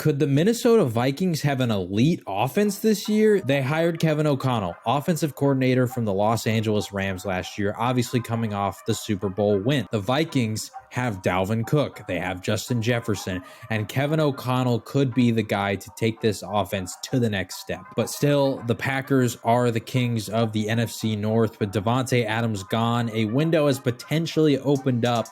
Could the Minnesota Vikings have an elite offense this year? They hired Kevin O'Connell, offensive coordinator from the Los Angeles Rams last year, obviously coming off the Super Bowl win. The Vikings have Dalvin Cook, they have Justin Jefferson, and Kevin O'Connell could be the guy to take this offense to the next step. But still, the Packers are the kings of the NFC North. With Davante Adams gone, a window has potentially opened up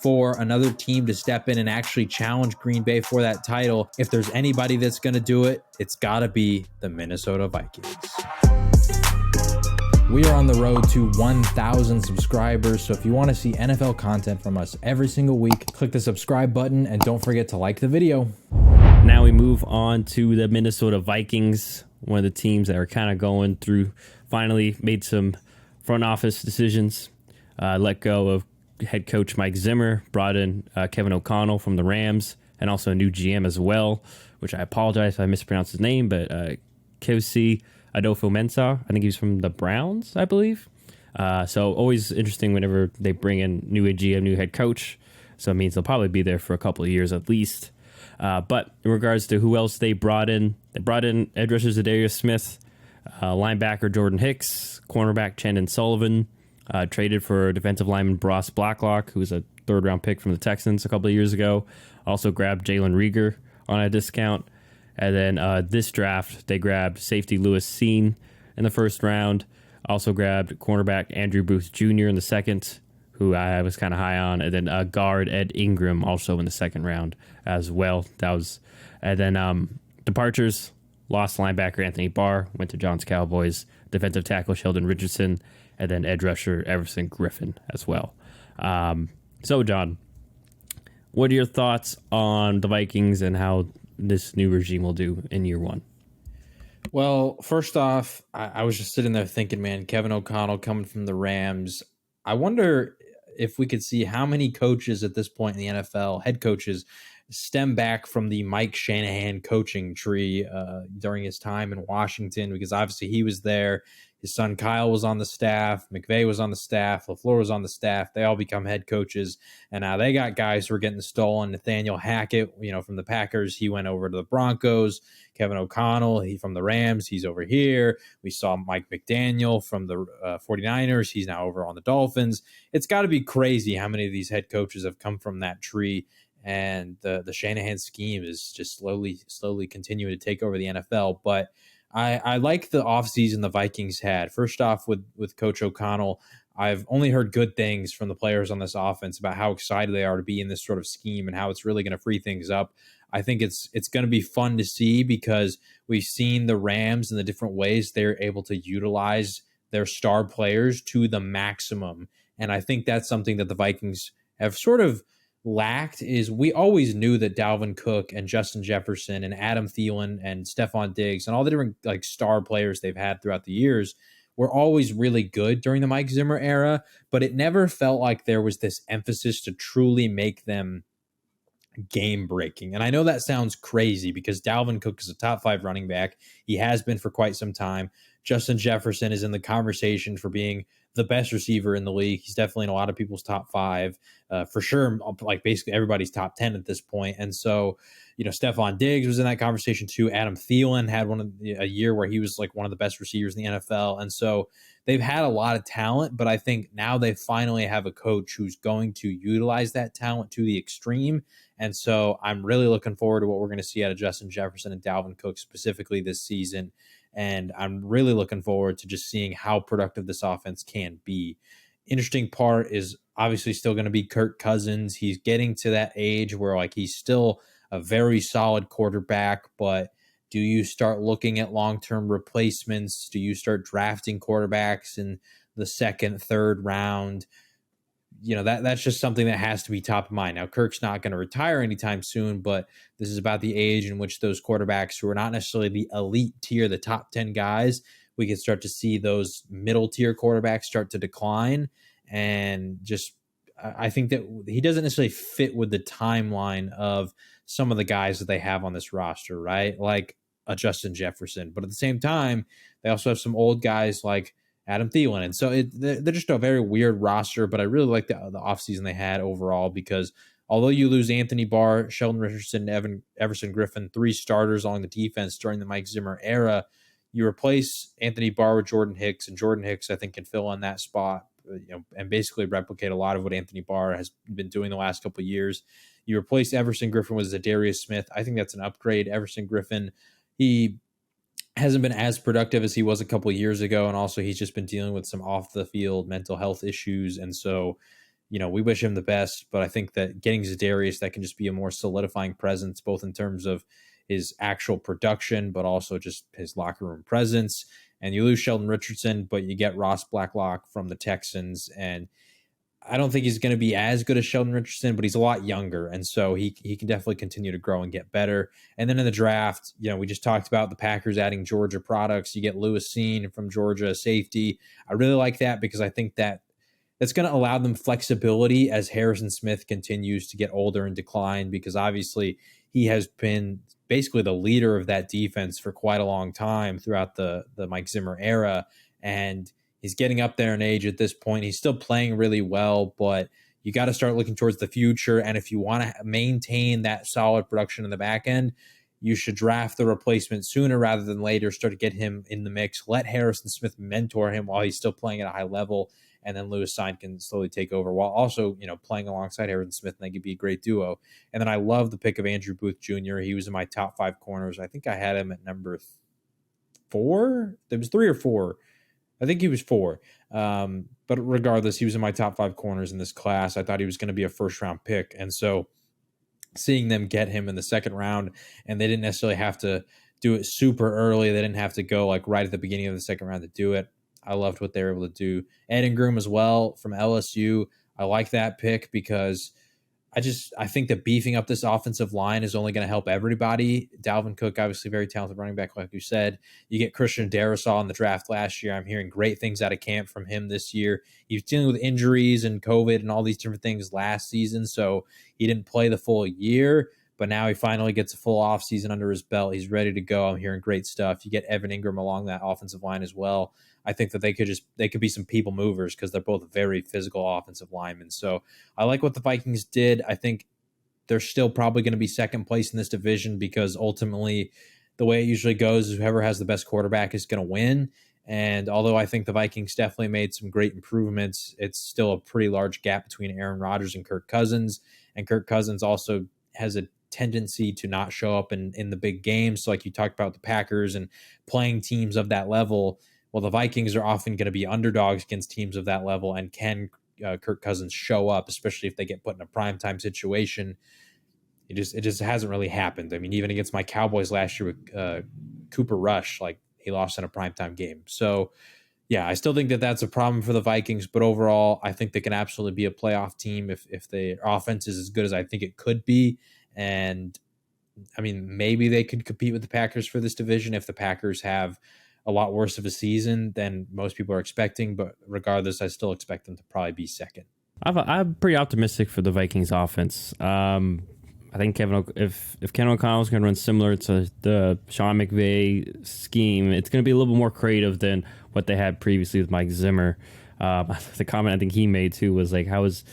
for another team to step in and actually challenge Green Bay for that title. If there's anybody that's going to do it, it's got to be the Minnesota Vikings. We are on the road to 1,000 subscribers, so if you want to see NFL content from us every single week, click the subscribe button and don't forget to like the video. Now we move on to the Minnesota Vikings, one of the teams that are kind of going through, finally made some front office decisions, let go of head coach Mike Zimmer, brought in Kevin O'Connell from the Rams, and also a new GM as well, which I apologize if I mispronounced his name, but Kosi Adofo-Mensah, I think he's from the Browns, I believe. So always interesting whenever they bring in new GM, new head coach. So it means they'll probably be there for a couple of years at least. But in regards to who else they brought in edge rusher Zadarius Smith, linebacker Jordan Hicks, cornerback Chandon Sullivan, traded for defensive lineman Ross Blacklock, who was a third-round pick from the Texans a couple of years ago. Also grabbed Jalen Reagor on a discount. And then this draft, they grabbed safety Lewis Seen in the first round. Also grabbed cornerback Andrew Booth Jr. in the second, who I was kind of high on. And then guard Ed Ingram also in the second round as well. And then departures, lost linebacker Anthony Barr, went to John's Cowboys. Defensive tackle Sheldon Richardson, and then edge rusher Everson Griffin as well. So, John, what are your thoughts on the Vikings and how this new regime will do in year one? Well, first off, I was just sitting there thinking, man, Kevin O'Connell coming from the Rams. I wonder if we could see how many coaches at this point in the NFL, head coaches, stem back from the Mike Shanahan coaching tree during his time in Washington, because obviously he was there. His son Kyle was on the staff. McVay was on the staff. LaFleur was on the staff. They all become head coaches. And now they got guys who are getting stolen. Nathaniel Hackett, from the Packers, he went over to the Broncos. Kevin O'Connell, he from the Rams, he's over here. We saw Mike McDaniel from the 49ers. He's now over on the Dolphins. It's got to be crazy how many of these head coaches have come from that tree. And the Shanahan scheme is just slowly continuing to take over the NFL. But I like the offseason the Vikings had. First off, with Coach O'Connell, I've only heard good things from the players on this offense about how excited they are to be in this sort of scheme and how it's really going to free things up. I think it's going to be fun to see because we've seen the Rams in the different ways they're able to utilize their star players to the maximum. And I think that's something that the Vikings have sort of lacked. Is we always knew that Dalvin Cook and Justin Jefferson and Adam Thielen and Stephon Diggs and all the different star players they've had throughout the years were always really good during the Mike Zimmer era, but it never felt like there was this emphasis to truly make them game breaking. And I know that sounds crazy because Dalvin Cook is a top 5 running back. He has been for quite some time. Justin Jefferson is in the conversation for being the best receiver in the league. He's definitely in a lot of people's top 5, for sure. Basically everybody's top 10 at this point. And so, Stephon Diggs was in that conversation too. Adam Thielen had a year where he was one of the best receivers in the NFL. And so they've had a lot of talent, but I think now they finally have a coach who's going to utilize that talent to the extreme. And so I'm really looking forward to what we're going to see out of Justin Jefferson and Dalvin Cook specifically this season. And I'm really looking forward to just seeing how productive this offense can be. Interesting part is obviously still going to be Kirk Cousins. He's getting to that age where he's still a very solid quarterback, but do you start looking at long-term replacements? Do you start drafting quarterbacks in the second, third round? That's just something that has to be top of mind. Now, Kirk's not going to retire anytime soon, but this is about the age in which those quarterbacks who are not necessarily the elite tier, the top 10 guys, we can start to see those middle tier quarterbacks start to decline. And I think that he doesn't necessarily fit with the timeline of some of the guys that they have on this roster, right? Like a Justin Jefferson. But at the same time, they also have some old guys like Adam Thielen. And so they're just a very weird roster, but I really like the offseason they had overall because although you lose Anthony Barr, Sheldon Richardson, Everson Griffin, three starters along the defense during the Mike Zimmer era, you replace Anthony Barr with Jordan Hicks, and Jordan Hicks, I think, can fill in that spot, and basically replicate a lot of what Anthony Barr has been doing the last couple of years. You replace Everson Griffin with Zadarius Smith. I think that's an upgrade. Everson Griffin, he hasn't been as productive as he was a couple of years ago, and also he's just been dealing with some off the field mental health issues, and so we wish him the best, but I think that getting Zadarius, that can just be a more solidifying presence, both in terms of his actual production, but also just his locker room presence. And you lose Sheldon Richardson, but you get Ross Blacklock from the Texans, and I don't think he's going to be as good as Sheldon Richardson, but he's a lot younger, and so he can definitely continue to grow and get better. And then in the draft, we just talked about the Packers adding Georgia products. You get Lewis Seen from Georgia, safety. I really like that because I think that's going to allow them flexibility as Harrison Smith continues to get older and decline, because obviously he has been basically the leader of that defense for quite a long time throughout the Mike Zimmer era, and he's getting up there in age at this point. He's still playing really well, but you got to start looking towards the future. And if you want to maintain that solid production in the back end, you should draft the replacement sooner rather than later, start to get him in the mix. Let Harrison Smith mentor him while he's still playing at a high level, and then Lewis Sine can slowly take over while also, playing alongside Harrison Smith, and they could be a great duo. And then I love the pick of Andrew Booth Jr. He was in my top 5 corners. I think I had him at number 4. There was 3 or 4. I think he was 4. But regardless, he was in my top 5 corners in this class. I thought he was going to be a first-round pick. And so seeing them get him in the second round, and they didn't necessarily have to do it super early. They didn't have to go like right at the beginning of the second round to do it. I loved what they were able to do. Ed Ingram as well from LSU. I like that pick because I think that beefing up this offensive line is only going to help everybody. Dalvin Cook, obviously very talented running back, like you said. You get Christian Darrisaw in the draft last year. I'm hearing great things out of camp from him this year. He was dealing with injuries and COVID and all these different things last season, so he didn't play the full year, but now he finally gets a full offseason under his belt. He's ready to go. I'm hearing great stuff. You get Evan Ingram along that offensive line as well. I think that they could be some people movers because they're both very physical offensive linemen. So I like what the Vikings did. I think they're still probably going to be second place in this division because ultimately the way it usually goes is whoever has the best quarterback is going to win. And although I think the Vikings definitely made some great improvements, it's still a pretty large gap between Aaron Rodgers and Kirk Cousins. And Kirk Cousins also has a tendency to not show up in the big games. So like you talked about the Packers and playing teams of that level. Well, the Vikings are often going to be underdogs against teams of that level, and can Kirk Cousins show up, especially if they get put in a primetime situation? It just hasn't really happened. I mean, even against my Cowboys last year with Cooper Rush, like he lost in a primetime game. So, yeah, I still think that that's a problem for the Vikings, but overall, I think they can absolutely be a playoff team if their offense is as good as I think it could be. And, I mean, maybe they could compete with the Packers for this division if the Packers have a lot worse of a season than most people are expecting, but regardless, I still expect them to probably be second. I'm pretty optimistic for the Vikings offense. I think if Kevin O'Connell's going to run similar to the Sean McVay scheme, it's going to be a little bit more creative than what they had previously with Mike Zimmer. The comment I think he made too was like, how was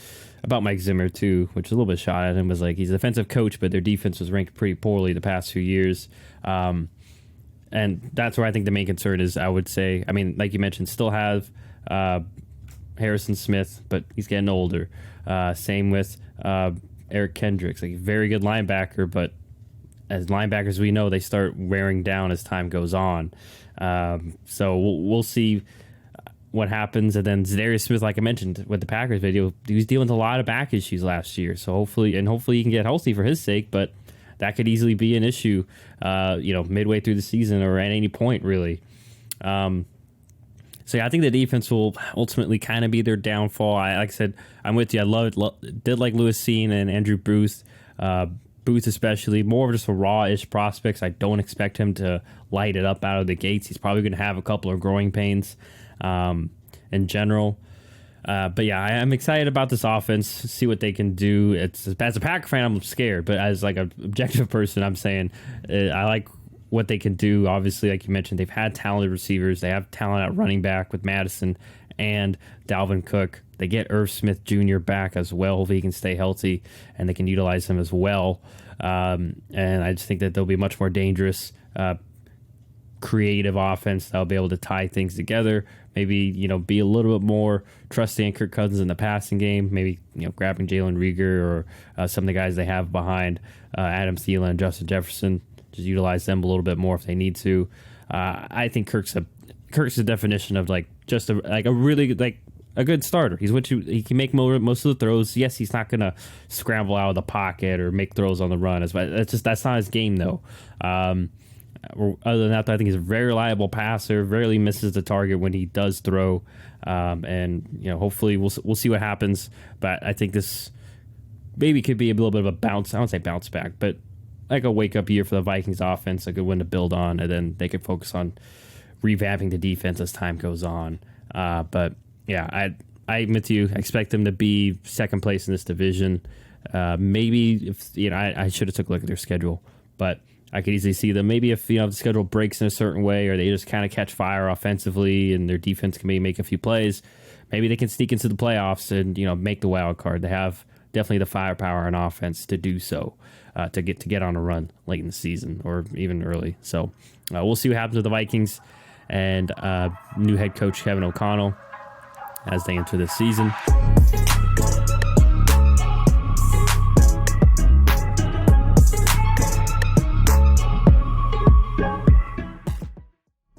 about Mike Zimmer too, which was a little bit shot at him, was like he's a defensive coach, but their defense was ranked pretty poorly the past few years. And that's where I think the main concern is, I would say. I mean, like you mentioned, still have Harrison Smith, but he's getting older. Same with Eric Kendricks, like very good linebacker, but as linebackers we know, they start wearing down as time goes on. So we'll see what happens. And then Zadarius Smith, like I mentioned with the Packers video, he was dealing with a lot of back issues last year. So hopefully he can get healthy for his sake, but that could easily be an issue, midway through the season or at any point, really. So yeah, I think the defense will ultimately kind of be their downfall. Like I said, I'm with you. Did like Lewis Seen and Andrew Booth. Booth especially, more of just a raw-ish prospects. I don't expect him to light it up out of the gates. He's probably going to have a couple of growing pains in general. But yeah, I'm excited about this offense, see what they can do. As a Packer fan, I'm scared, but as like an objective person, I'm saying I like what they can do. Obviously, like you mentioned, they've had talented receivers. They have talent at running back with Madison and Dalvin Cook. They get Irv Smith Jr. back as well if he can stay healthy, and they can utilize him as well. And I just think that they'll be much more dangerous, creative offense that'll be able to tie things together. Maybe, be a little bit more trusting in Kirk Cousins in the passing game. Maybe, grabbing Jalen Reagor or some of the guys they have behind Adam Thielen and Justin Jefferson. Just utilize them a little bit more if they need to. I think Kirk's the definition of just a really a good starter. He can make most of the throws. Yes, he's not gonna scramble out of the pocket or make throws on the run. That's not his game though. Other than that, I think he's a very reliable passer. Rarely misses the target when he does throw. And hopefully we'll see what happens. But I think this maybe could be a little bit of a bounce. I don't say bounce back, but like a wake up year for the Vikings offense, a good one to build on, and then they could focus on revamping the defense as time goes on. But yeah, I admit to you, I expect them to be second place in this division. Maybe if I should have took a look at their schedule, but I could easily see them. Maybe if the schedule breaks in a certain way, or they just kind of catch fire offensively, and their defense can maybe make a few plays, maybe they can sneak into the playoffs and make the wild card. They have definitely the firepower on offense to do so, to get on a run late in the season or even early. So we'll see what happens with the Vikings and new head coach Kevin O'Connell as they enter this season.